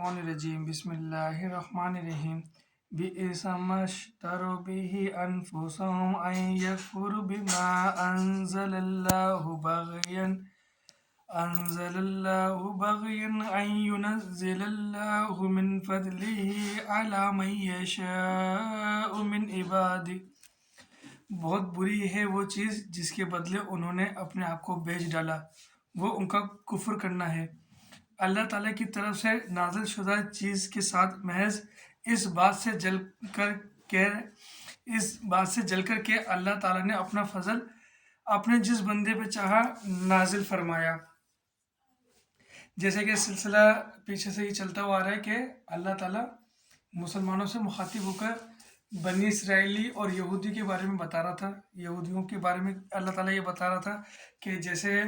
الرجیم بسم اللہ الرحمن الرحیم بئس ما اشتروا به انفسهم ان يكفروا بما انزل الله بغيا ان ينزل الله من فضله على من يشاء من عباده۔ بہت بری ہے وہ چیز جس کے بدلے انہوں نے اپنے آپ کو بیچ ڈالا، وہ ان کا کفر کرنا ہے۔ اللہ تعالیٰ کی طرف سے نازل شدہ چیز کے ساتھ محض اس بات سے جل کر کے اللہ تعالیٰ نے اپنا فضل اپنے جس بندے پہ چاہا نازل فرمایا۔ جیسے کہ سلسلہ پیچھے سے ہی چلتا ہوا آ رہا ہے کہ اللہ تعالیٰ مسلمانوں سے مخاطب ہو کر بنی اسرائیلی اور یہودی کے بارے میں بتا رہا تھا، یہودیوں کے بارے میں اللہ تعالیٰ یہ بتا رہا تھا کہ جیسے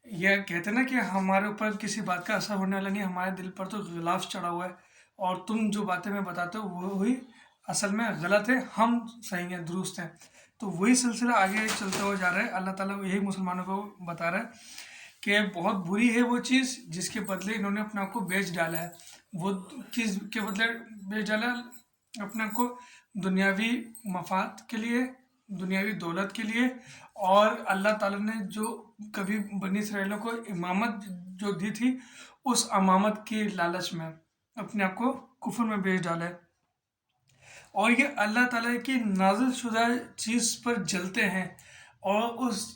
یہ کہتے نا کہ ہمارے اوپر کسی بات کا اثر ہونے والا نہیں، ہمارے دل پر تو غلاف چڑھا ہوا ہے، اور تم جو باتیں میں بتاتے ہو وہی اصل میں غلط ہے، ہم صحیح ہیں، درست ہیں۔ تو وہی سلسلہ آگے چلتا ہوا جا رہا ہے۔ اللہ تعالیٰ یہی مسلمانوں کو بتا رہا ہے کہ بہت بری ہے وہ چیز جس کے بدلے انہوں نے اپنے آپ کو بیچ ڈالا ہے۔ وہ چیز کے بدلے بیچ ڈالا اپنے آپ کو دنیاوی مفاد کے لیے، دنیاوی دولت کے لیے، اور اللہ تعالیٰ نے جو کبھی بنی اسرائیلوں کو امامت جو دی تھی اس امامت کی لالچ میں اپنے آپ کو کفر میں بیچ ڈالا ہے۔ اور یہ اللہ تعالیٰ کی نازل شدہ چیز پر جلتے ہیں، اور اس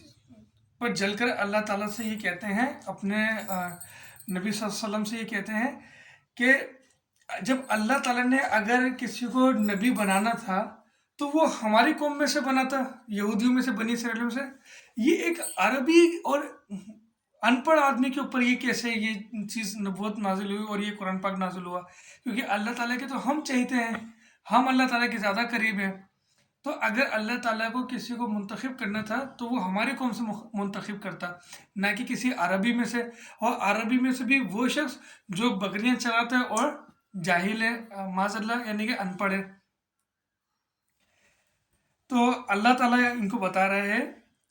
پر جل کر اللہ تعالیٰ سے یہ کہتے ہیں، اپنے نبی صلی اللہ علیہ وسلم سے یہ کہتے ہیں کہ جب اللہ تعالیٰ نے اگر کسی کو نبی بنانا تھا تو وہ ہماری قوم میں سے بنا تھا، یہودیوں میں سے، بنی اسرائیلیوں میں سے۔ یہ ایک عربی اور ان پڑھ آدمی کے اوپر یہ کیسے یہ چیز نبوت نازل ہوئی اور یہ قرآن پاک نازل ہوا؟ کیونکہ اللہ تعالیٰ کے تو ہم چاہتے ہیں، ہم اللہ تعالیٰ کے زیادہ قریب ہیں۔ تو اگر اللہ تعالیٰ کو کسی کو منتخب کرنا تھا تو وہ ہماری قوم سے منتخب کرتا، نہ کہ کسی عربی میں سے، اور عربی میں سے بھی وہ شخص جو بکریاں چراتا ہے اور جاہل ہے، معاذ اللہ، یعنی کہ ان پڑھ ہے۔ تو اللہ تعالیٰ ان کو بتا رہے ہیں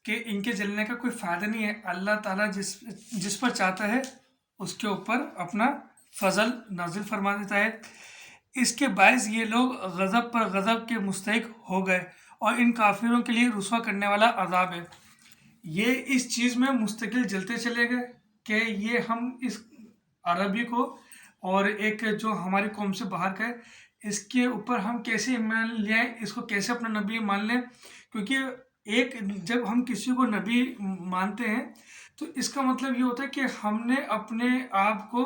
کہ ان کے جلنے کا کوئی فائدہ نہیں ہے۔ اللہ تعالیٰ جس پر چاہتا ہے اس کے اوپر اپنا فضل نازل فرما دیتا ہے۔ اس کے باعث یہ لوگ غضب پر غضب کے مستحق ہو گئے، اور ان کافروں کے لیے رسوا کرنے والا عذاب ہے۔ یہ اس چیز میں مستقل جلتے چلے گئے کہ یہ ہم اس عربی کو اور ایک جو ہماری قوم سے باہر کا ہے اس کے اوپر ہم کیسے ایمان لے آئیں، اس کو کیسے اپنا نبی مان لیں۔ کیونکہ جب ہم کسی کو نبی مانتے ہیں تو اس کا مطلب یہ ہوتا ہے کہ ہم نے اپنے آپ کو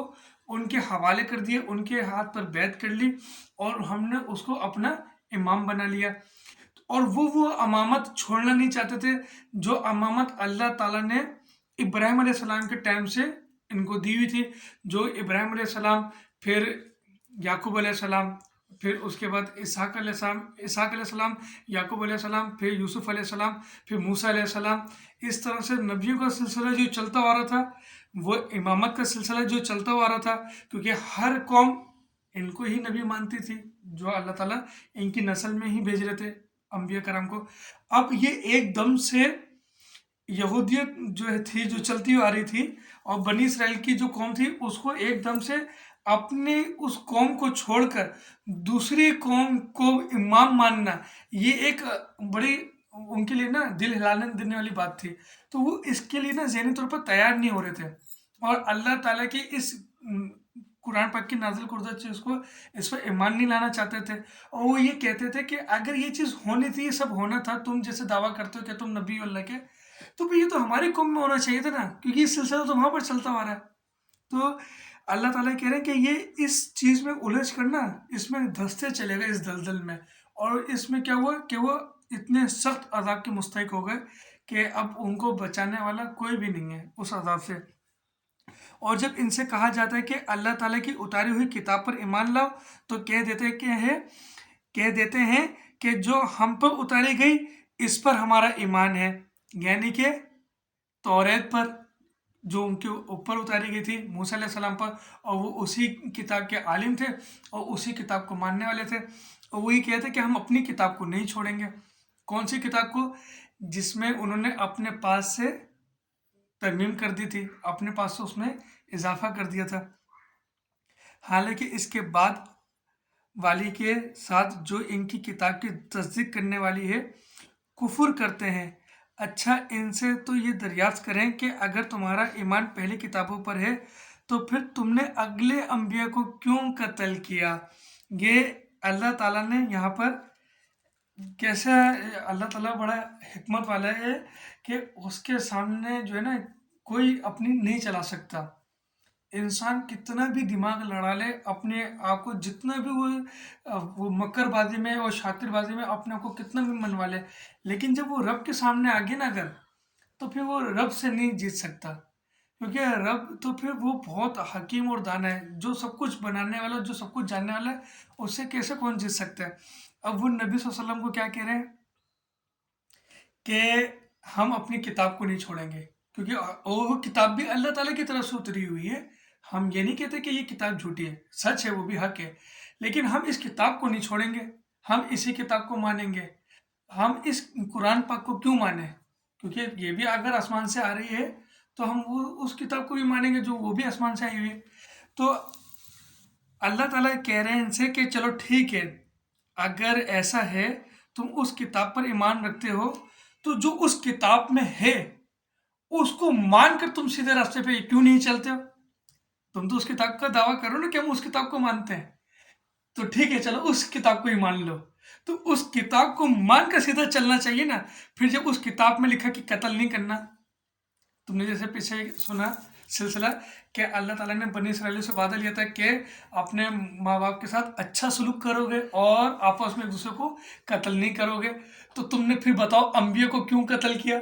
ان کے حوالے کر دیے، ان کے ہاتھ پر بیعت کر لی، اور ہم نے اس کو اپنا امام بنا لیا۔ اور وہ امامت چھوڑنا نہیں چاہتے تھے جو امامت اللہ تعالیٰ نے ابراہیم علیہ السلام کے ٹائم سے ان کو دی ہوئی تھی، جو ابراہیم علیہ السلام، پھر یعقوب علیہ السلام، پھر اس کے بعد اسحاق علیہ السلام، یعقوب علیہ السلام، پھر یوسف علیہ السلام، پھر موسیٰ علیہ السلام۔ اس طرح سے نبیوں کا سلسلہ جو چلتا آ رہا تھا، وہ امامت کا سلسلہ جو چلتا آ رہا تھا، کیونکہ ہر قوم ان کو ہی نبی مانتی تھی جو اللہ تعالیٰ ان کی نسل میں ہی بھیج رہے تھے، انبیاء کرام کو۔ اب یہ ایک دم سے یہودیت جو تھی، جو چلتی آ رہی تھی، اور بنی اسرائیل کی جو قوم تھی اس کو ایک دم سے اپنی اس قوم کو چھوڑ کر دوسری قوم کو امام ماننا، یہ ایک بڑی ان کے لیے نا دل ہلانے دینے والی بات تھی۔ تو وہ اس کے لیے نا ذہنی طور پر تیار نہیں ہو رہے تھے، اور اللہ تعالیٰ کی اس قرآن پاک کی نازل کردہ چیز کو اس پر ایمان نہیں لانا چاہتے تھے، اور وہ یہ کہتے تھے کہ اگر یہ چیز ہونی تھی، یہ سب ہونا تھا، تم جیسے دعویٰ کرتے ہو کہ تم نبی اللہ کے، تو یہ تو ہماری قوم میں ہونا چاہیے تھا نا، کیونکہ یہ سلسلہ تو وہاں پر چلتا آ رہا ہے۔ تو اللہ تعالیٰ کہہ رہے ہیں کہ یہ اس چیز میں الجھ کرنا، اس میں دھستے چلے گئے اس دلدل میں، اور اس میں کیا ہوا کہ وہ اتنے سخت عذاب کے مستحق ہو گئے کہ اب ان کو بچانے والا کوئی بھی نہیں ہے اس عذاب سے۔ اور جب ان سے کہا جاتا ہے کہ اللہ تعالیٰ کی اتاری ہوئی کتاب پر ایمان لاؤ، تو کہہ دیتے ہیں کہ جو ہم پر اتاری گئی اس پر ہمارا ایمان ہے، یعنی کہ توریت پر جو ان کے اوپر اتاری گئی تھی موسیٰ علیہ السلام پر، اور وہ اسی کتاب کے عالم تھے اور اسی کتاب کو ماننے والے تھے، اور وہی کہتے کہ ہم اپنی کتاب کو نہیں چھوڑیں گے۔ کون سی کتاب کو؟ جس میں انہوں نے اپنے پاس سے ترمیم کر دی تھی، اپنے پاس سے اس میں اضافہ کر دیا تھا۔ حالانکہ اس کے بعد والی کے ساتھ جو ان کی کتاب کی تصدیق کرنے والی ہے کفر کرتے ہیں۔ اچھا ان سے تو یہ دریافت کریں کہ اگر تمہارا ایمان پہلی کتابوں پر ہے تو پھر تم نے اگلے انبیاء کو کیوں قتل کیا۔ یہ اللہ تعالیٰ نے یہاں پر کیسے اللہ تعالیٰ بڑا حکمت والا ہے کہ اس کے سامنے جو ہے نا کوئی اپنی نہیں چلا سکتا۔ انسان کتنا بھی دماغ لڑا لے، اپنے آپ کو جتنا بھی وہ مکر بازی میں اور شاطر بازی میں اپنے آپ کو کتنا بھی منوا لے، لیکن جب وہ رب کے سامنے آگے نہ کر تو پھر وہ رب سے نہیں جیت سکتا، کیونکہ رب تو پھر وہ بہت حکیم اور دانا ہے، جو سب کچھ بنانے والا، جو سب کچھ جاننے والا ہے، اس سے کیسے کون جیت سکتا ہے۔ اب وہ نبی صلی اللہ علیہ وسلم کو کیا کہہ رہے ہیں کہ ہم اپنی کتاب کو نہیں چھوڑیں گے، کیونکہ وہ کتاب بھی اللہ تعالیٰ کی طرف سے اتری ہوئی ہے۔ ہم یہ نہیں کہتے کہ یہ کتاب جھوٹی ہے، سچ ہے، وہ بھی حق ہے، لیکن ہم اس کتاب کو نہیں چھوڑیں گے، ہم اسی کتاب کو مانیں گے۔ ہم اس قرآن پاک کو کیوں مانیں؟ کیونکہ یہ بھی اگر آسمان سے آ رہی ہے تو ہم وہ اس کتاب کو بھی مانیں گے جو وہ بھی آسمان سے آئی ہوئی ہے۔ تو اللہ تعالیٰ کہہ رہے ہیں ان سے کہ چلو ٹھیک ہے، اگر ایسا ہے تم اس کتاب پر ایمان رکھتے ہو تو جو اس کتاب میں ہے اس کو مان کر تم سیدھے راستے پہ کیوں نہیں چلتے ہو؟ تم تو اس کتاب کا دعویٰ کرو نا کہ ہم اس کتاب کو مانتے ہیں، تو ٹھیک ہے چلو اس کتاب کو ہی مان لو، تو اس کتاب کو مان کر سیدھا چلنا چاہیے نا۔ پھر جب اس کتاب میں لکھا کہ قتل نہیں کرنا، تم نے جیسے پیچھے سنا سلسلہ کہ اللہ تعالیٰ نے بنی اسرائیل سے وعدہ لیا تھا کہ اپنے ماں باپ کے ساتھ اچھا سلوک کرو گے اور آپس میں ایک دوسرے کو قتل نہیں کرو گے، تو تم نے پھر بتاؤ انبیاء کو کیوں قتل کیا؟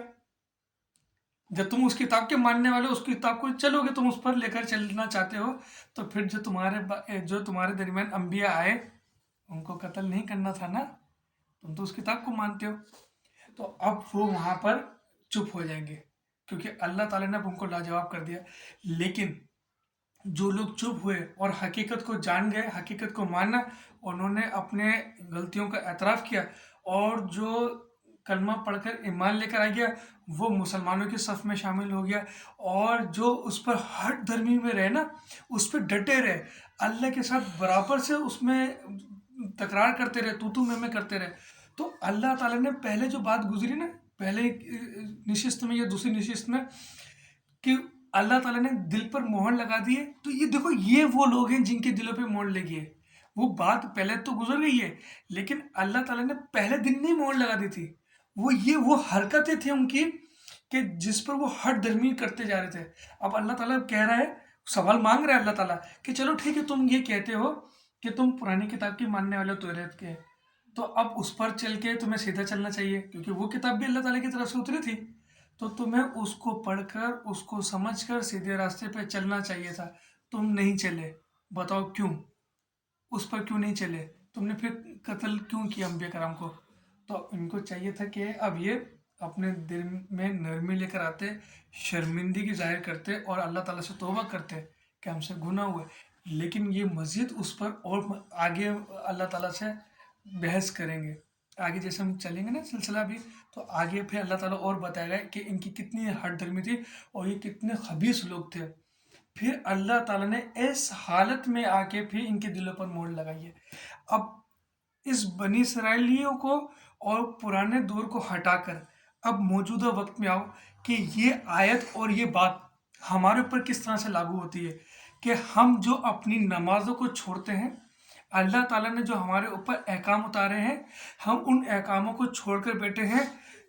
جب تم اس کتاب کے ماننے والے اس کتاب کو چلو گے، تم اس پر لے کر چلنا چاہتے ہو، تو پھر جو تمہارے درمیان انبیاء آئے ان کو قتل نہیں کرنا تھا نا، تم تو اس کتاب کو مانتے ہو۔ تو اب وہ وہاں پر چپ ہو جائیں گے، کیونکہ اللہ تعالیٰ نے اب ان کو لاجواب کر دیا۔ لیکن جو لوگ چپ ہوئے اور حقیقت کو جان گئے، حقیقت کو مانا، انہوں نے اپنے غلطیوں کا اعتراف کیا، اور جو کلمہ پڑھ کر ایمان لے کر آ گیا وہ مسلمانوں کے صف میں شامل ہو گیا، اور جو اس پر ہٹ دھرمی میں رہے نا، اس پہ ڈٹے رہے، اللہ کے ساتھ برابر سے اس میں تکرار کرتے رہے، تو میں کرتے رہے، تو اللہ تعالیٰ نے پہلے جو بات گزری نا، پہلے نشست میں یا دوسری نشست میں، کہ اللہ تعالیٰ نے دل پر مہر لگا دی ہے، تو یہ دیکھو یہ وہ لوگ ہیں جن کے دلوں پہ مہر لگی ہے۔ وہ بات پہلے تو گزر گئی ہے، لیکن اللہ تعالیٰ نے پہلے دن نہیں مہر لگا دی تھی، وہ حرکتیں تھیں ان کی کہ جس پر وہ ہٹ درمی کرتے جا رہے تھے۔ اب اللہ تعالیٰ کہہ رہا ہے، سوال مانگ رہا ہے اللہ تعالیٰ کہ چلو ٹھیک ہے، تم یہ کہتے ہو کہ تم پرانی کتاب کی ماننے والے توریت کے، تو اب اس پر چل کے تمہیں سیدھا چلنا چاہیے، کیونکہ وہ کتاب بھی اللہ تعالیٰ کی طرف سے اتری تھی، تو تمہیں اس کو پڑھ کر اس کو سمجھ کر سیدھے راستے پہ چلنا چاہیے تھا، تم نہیں چلے، بتاؤ کیوں؟ اس پر کیوں نہیں چلے؟ تم نے پھر قتل کیوں کیا انبیاء کرام کو؟ تو ان کو چاہیے تھا کہ اب یہ اپنے دل میں نرمی لے کر آتے، شرمندگی ظاہر کرتے اور اللہ تعالیٰ سے توبہ کرتے کہ ہم سے گناہ ہوئے، لیکن یہ مزید اس پر اور آگے اللہ تعالیٰ سے بحث کریں گے۔ آگے جیسے ہم چلیں گے نا سلسلہ بھی، تو آگے پھر اللہ تعالیٰ اور بتائے گا کہ ان کی کتنی ہٹ دھرمی تھی اور یہ کتنے خبیث لوگ تھے۔ پھر اللہ تعالیٰ نے اس حالت میں آ کے پھر ان کے دلوں پر مہر لگائی ہے۔ اب اس بنی اسرائیلیوں کو اور پرانے دور کو ہٹا کر اب موجودہ وقت میں آؤ کہ یہ آیت اور یہ بات ہمارے اوپر کس طرح سے لاگو ہوتی ہے، کہ ہم جو اپنی نمازوں کو چھوڑتے ہیں، اللہ تعالیٰ نے جو ہمارے اوپر احکام اتارے ہیں، ہم ان احکاموں کو چھوڑ کر بیٹھے ہیں،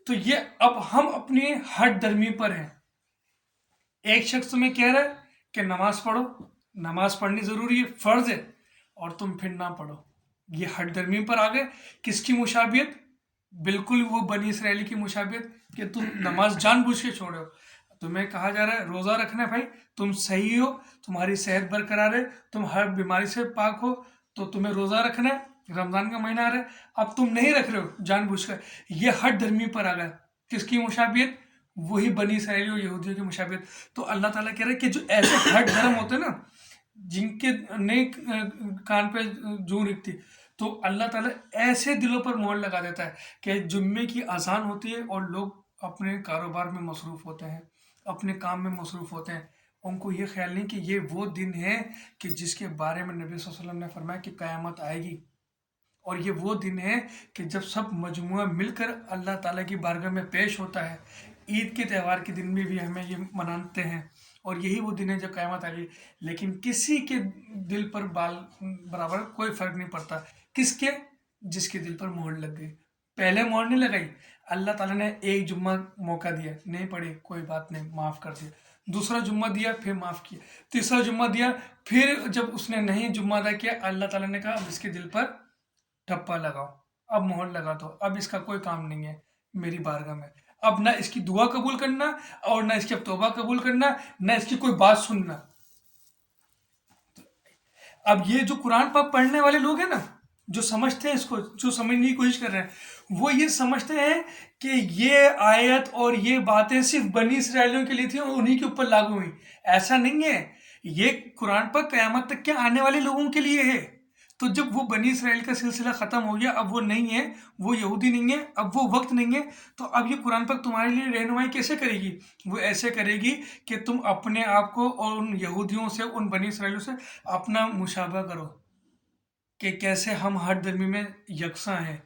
تو یہ اب ہم اپنی ہٹ درمی پر ہیں۔ ایک شخص تمہیں کہہ رہا ہے کہ نماز پڑھو، نماز پڑھنی ضروری ہے، فرض ہے، اور تم پھر نہ پڑھو، یہ ہٹ درمی پر آ گئے۔ کس کی مشابہت؟ بالکل وہ بنی اسرائیلی کی مشابہت کہ تم نماز جان بوجھ کے چھوڑو۔ تمہیں کہا جا رہا ہے روزہ رکھنا ہے، بھائی تم صحیح ہو، تمہاری صحت برقرار ہے، تم ہر بیماری سے پاک ہو، تو تمہیں روزہ رکھنا ہے، رمضان کا مہینہ آ رہا ہے، اب تم نہیں رکھ رہے ہو جان بوجھ کر، یہ ہٹ دھرمی پر آ گیا۔ کس کی مشابہت؟ وہی بنی اسرائیلی اور یہودیوں کی مشابہت۔ تو اللہ تعالیٰ کہہ رہے کہ جو ایسے ہٹ دھرم ہوتے نا، جن کے نئے کان پہ جوں رکھتی، تو اللہ تعالیٰ ایسے دلوں پر مہر لگا دیتا ہے کہ جمعے کی اذان ہوتی ہے اور لوگ اپنے کاروبار میں مصروف ہوتے ہیں، اپنے کام میں مصروف ہوتے ہیں، ان کو یہ خیال نہیں کہ یہ وہ دن ہے کہ جس کے بارے میں نبی صلی اللہ علیہ وسلم نے فرمایا کہ قیامت آئے گی، اور یہ وہ دن ہے کہ جب سب مجموعہ مل کر اللہ تعالیٰ کی بارگاہ میں پیش ہوتا ہے۔ عید کے تہوار کے دن میں بھی ہمیں یہ مناتے ہیں، اور یہی وہ دن ہے جب قیامت آئے گی، لیکن کسی کے دل پر بال برابر کوئی فرق نہیں پڑتا۔ کس کے؟ جس کے دل پر مہر لگ گئی۔ پہلے مہر نہیں لگائی، اللہ تعالیٰ نے ایک جمعہ موقع دیا، نہیں پڑھی کوئی بات نہیں، معاف کر دیا۔ دوسرا جمعہ دیا، پھر معاف کیا۔ تیسرا جمعہ دیا، پھر جب اس نے نہیں جمعہ ادا کیا، اللہ تعالیٰ نے کہا اب اس کے دل پر ٹھپا لگاؤ، اب مہر لگا دو، اب اس کا کوئی کام نہیں ہے میری بارگاہ میں، اب نہ اس کی دعا قبول کرنا، اور نہ اس کی اب توبہ قبول کرنا، نہ اس کی کوئی بات سننا۔ اب یہ جو قرآن پاک پڑھنے والے لوگ ہیں نا، جو سمجھتے ہیں اس کو، جو سمجھنے کی کوشش کر رہے ہیں، وہ یہ سمجھتے ہیں کہ یہ آیت اور یہ باتیں صرف بنی اسرائیلیوں کے لیے تھی اور انہی کے اوپر لاگو ہوئی۔ ایسا نہیں ہے، یہ قرآن پاک قیامت تک کے آنے والے لوگوں کے لیے ہے۔ تو جب وہ بنی اسرائیل کا سلسلہ ختم ہو گیا، اب وہ نہیں ہے، وہ یہودی نہیں ہے، اب وہ وقت نہیں ہے، تو اب یہ قرآن پاک تمہارے لیے رہنمائی کیسے کرے گی؟ وہ ایسے کرے گی کہ تم اپنے آپ کو اور ان یہودیوں سے، ان بنی اسرائیلوں سے اپنا مشابہ کرو کہ کیسے ہم ہر دھرمی میں یکساں ہیں،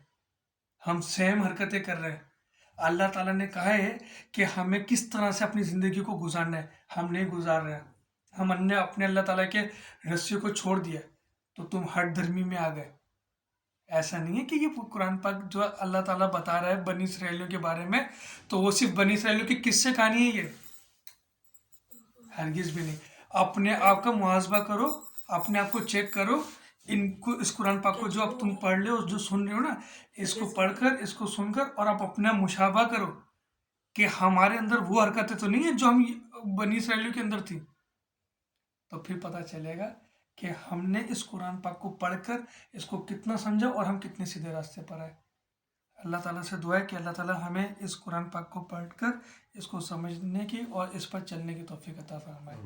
ہم سیم حرکتیں کر رہے ہیں۔ اللہ تعالیٰ نے کہا ہے کہ ہمیں کس طرح سے اپنی زندگی کو گزارنا ہے، ہم نہیں گزار رہے ہیں، ہم نے اپنے اللہ تعالیٰ کے رسیوں کو چھوڑ دیا، تو تم ہر دھرمی میں آ گئے۔ ایسا نہیں ہے کہ یہ قرآن پاک جو اللہ تعالیٰ بتا رہا ہے بنی اسرائیلیوں کے بارے میں، تو وہ صرف بنی اسرائیلیوں کی قصے کہانی ہے، یہ ہرگز بھی نہیں۔ اپنے آپ کا محاسبہ کرو، اپنے آپ کو چیک کرو، اس قرآن پاک کو جو اب تم پڑھ رہے ہو، جو سن رہے ہو نا، اس کو پڑھ کر، اس کو سن کر، اور آپ اپنا مشابہ کرو کہ ہمارے اندر وہ حرکتیں تو نہیں ہیں جو ہم بنی اسرائیلیوں کے اندر تھی۔ تو پھر پتہ چلے گا کہ ہم نے اس قرآن پاک کو پڑھ کر اس کو کتنا سمجھا اور ہم کتنے سیدھے راستے پر آئے۔ اللہ تعالیٰ سے دعا ہے کہ اللہ تعالیٰ ہمیں اس قرآن پاک کو پڑھ کر اس کو سمجھنے کی اور اس پر چلنے کی توفیق عطا فرمائے۔